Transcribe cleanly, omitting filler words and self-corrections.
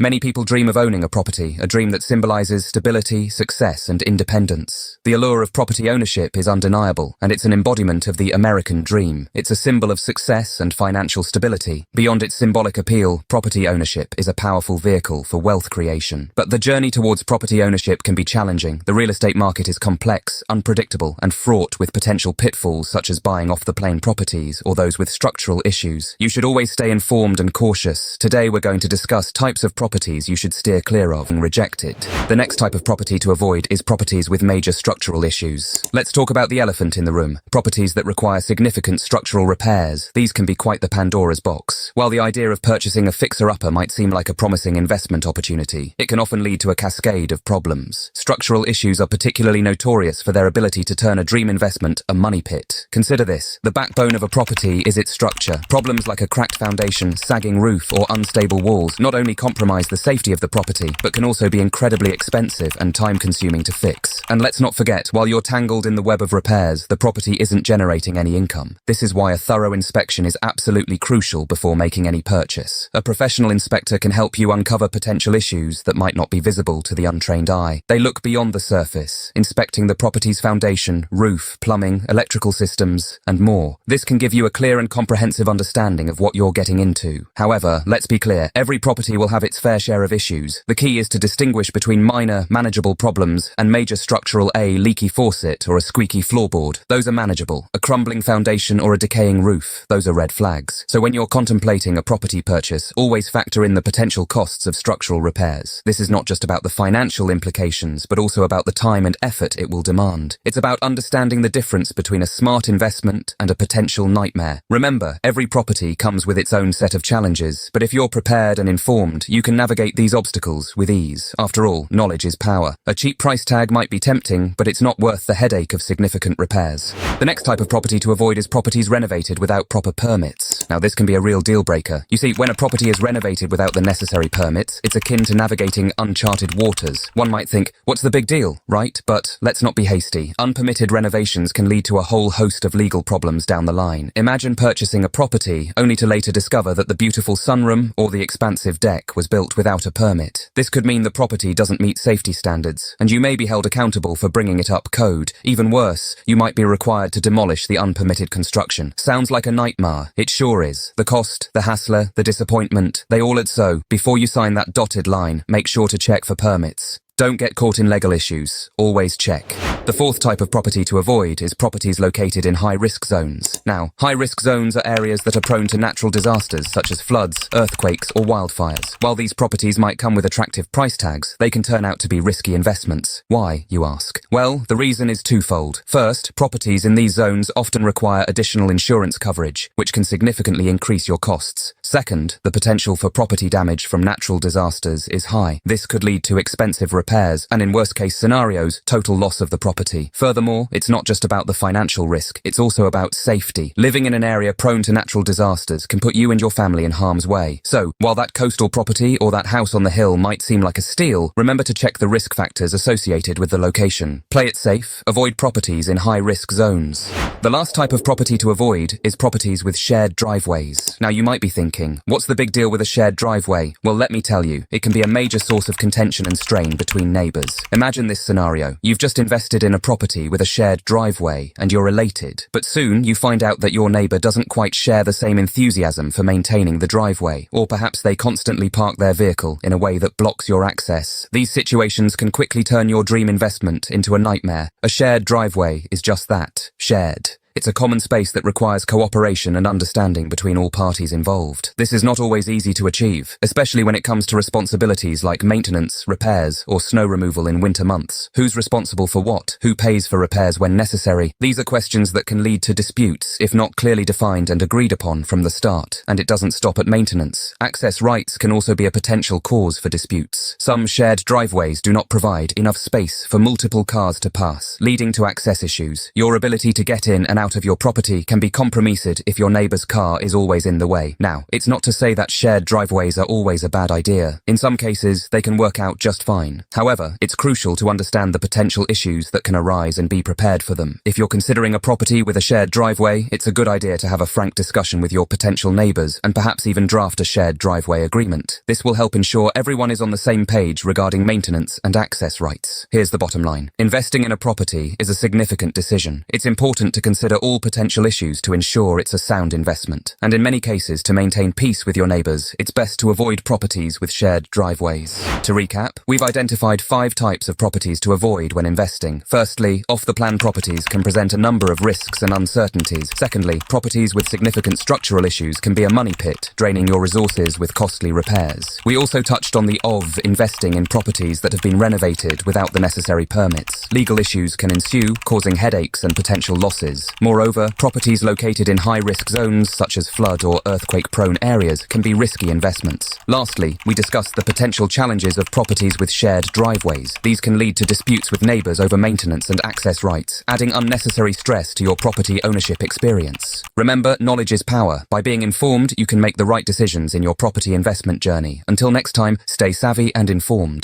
Many people dream of owning a property, a dream that symbolizes stability, success, and independence. The allure of property ownership is undeniable, and it's an embodiment of the American dream. It's a symbol of success and financial stability. Beyond its symbolic appeal, property ownership is a powerful vehicle for wealth creation. But the journey towards property ownership can be challenging. The real estate market is complex, unpredictable, and fraught with potential pitfalls such as buying off-the-plain properties or those with structural issues. You should always stay informed and cautious. Today we're going to discuss types of properties you should steer clear of and reject it. The next type of property to avoid is properties with major structural issues. Let's talk about the elephant in the room. Properties that require significant structural repairs. These can be quite the Pandora's box. While the idea of purchasing a fixer-upper might seem like a promising investment opportunity, it can often lead to a cascade of problems. Structural issues are particularly notorious for their ability to turn a dream investment a money pit. Consider this. The backbone of a property is its structure. Problems like a cracked foundation, sagging roof, or unstable walls not only compromise the safety of the property, but can also be incredibly expensive and time-consuming to fix. And let's not forget, while you're tangled in the web of repairs, the property isn't generating any income. This is why a thorough inspection is absolutely crucial before making any purchase. A professional inspector can help you uncover potential issues that might not be visible to the untrained eye. They look beyond the surface, inspecting the property's foundation, roof, plumbing, electrical systems, and more. This can give you a clear and comprehensive understanding of what you're getting into. However, let's be clear, every property will have its fair share of issues. The key is to distinguish between minor, manageable problems and major structural leaky faucet or a squeaky floorboard. Those are manageable. A crumbling foundation or a decaying roof, those are red flags. So when you're contemplating a property purchase, always factor in the potential costs of structural repairs. This is not just about the financial implications, but also about the time and effort it will demand. It's about understanding the difference between a smart investment and a potential nightmare. Remember, every property comes with its own set of challenges, but if you're prepared and informed, you can navigate these obstacles with ease. After all, knowledge is power. A cheap price tag might be tempting, but it's not worth the headache of significant repairs. The next type of property to avoid is properties renovated without proper permits. Now, this can be a real deal breaker. You see, when a property is renovated without the necessary permits, it's akin to navigating uncharted waters. One might think, what's the big deal, right? But let's not be hasty. Unpermitted renovations can lead to a whole host of legal problems down the line. Imagine purchasing a property only to later discover that the beautiful sunroom or the expansive deck was built without a permit. This could mean the property doesn't meet safety standards, and you may be held accountable for bringing it up code. Even worse, you might be required to demolish the unpermitted construction. Sounds like a nightmare. It sure is. The cost, the hassle, the disappointment, they all add. So, before you sign that dotted line, make sure to check for permits. Don't get caught in legal issues. Always check. The fourth type of property to avoid is properties located in high-risk zones. Now, high-risk zones are areas that are prone to natural disasters such as floods, earthquakes, or wildfires. While these properties might come with attractive price tags, they can turn out to be risky investments. Why, you ask? Well, the reason is twofold. First, properties in these zones often require additional insurance coverage, which can significantly increase your costs. Second, the potential for property damage from natural disasters is high. This could lead to expensive repairs, and in worst-case scenarios, total loss of the property. Furthermore, it's not just about the financial risk, it's also about safety. Living in an area prone to natural disasters can put you and your family in harm's way. So, while that coastal property or that house on the hill might seem like a steal, remember to check the risk factors associated with the location. Play it safe, avoid properties in high-risk zones. The last type of property to avoid is properties with shared driveways. Now, you might be thinking, what's the big deal with a shared driveway? Well, let me tell you, it can be a major source of contention and strain between neighbors. Imagine this scenario. You've just invested in a property with a shared driveway and you're related, but soon you find out that your neighbor doesn't quite share the same enthusiasm for maintaining the driveway, or perhaps they constantly park their vehicle in a way that blocks your access. These situations can quickly turn your dream investment into a nightmare. A shared driveway is just that, shared. It's a common space that requires cooperation and understanding between all parties involved. This is not always easy to achieve, especially when it comes to responsibilities like maintenance, repairs, or snow removal in winter months. Who's responsible for what? Who pays for repairs when necessary? These are questions that can lead to disputes if not clearly defined and agreed upon from the start. And it doesn't stop at maintenance. Access rights can also be a potential cause for disputes. Some shared driveways do not provide enough space for multiple cars to pass, leading to access issues. Your ability to get in and out layout of your property can be compromised if your neighbor's car is always in the way. Now, it's not to say that shared driveways are always a bad idea. In some cases, they can work out just fine. However, it's crucial to understand the potential issues that can arise and be prepared for them. If you're considering a property with a shared driveway, it's a good idea to have a frank discussion with your potential neighbors and perhaps even draft a shared driveway agreement. This will help ensure everyone is on the same page regarding maintenance and access rights. Here's the bottom line. Investing in a property is a significant decision. It's important to consider all potential issues to ensure it's a sound investment. And in many cases, to maintain peace with your neighbors, it's best to avoid properties with shared driveways. To recap, we've identified 5 types of properties to avoid when investing. Firstly, off-the-plan properties can present a number of risks and uncertainties. Secondly, properties with significant structural issues can be a money pit, draining your resources with costly repairs. We also touched on the investing in properties that have been renovated without the necessary permits. Legal issues can ensue, causing headaches and potential losses. Moreover, properties located in high-risk zones such as flood or earthquake-prone areas can be risky investments. Lastly, we discussed the potential challenges of properties with shared driveways. These can lead to disputes with neighbors over maintenance and access rights, adding unnecessary stress to your property ownership experience. Remember, knowledge is power. By being informed, you can make the right decisions in your property investment journey. Until next time, stay savvy and informed.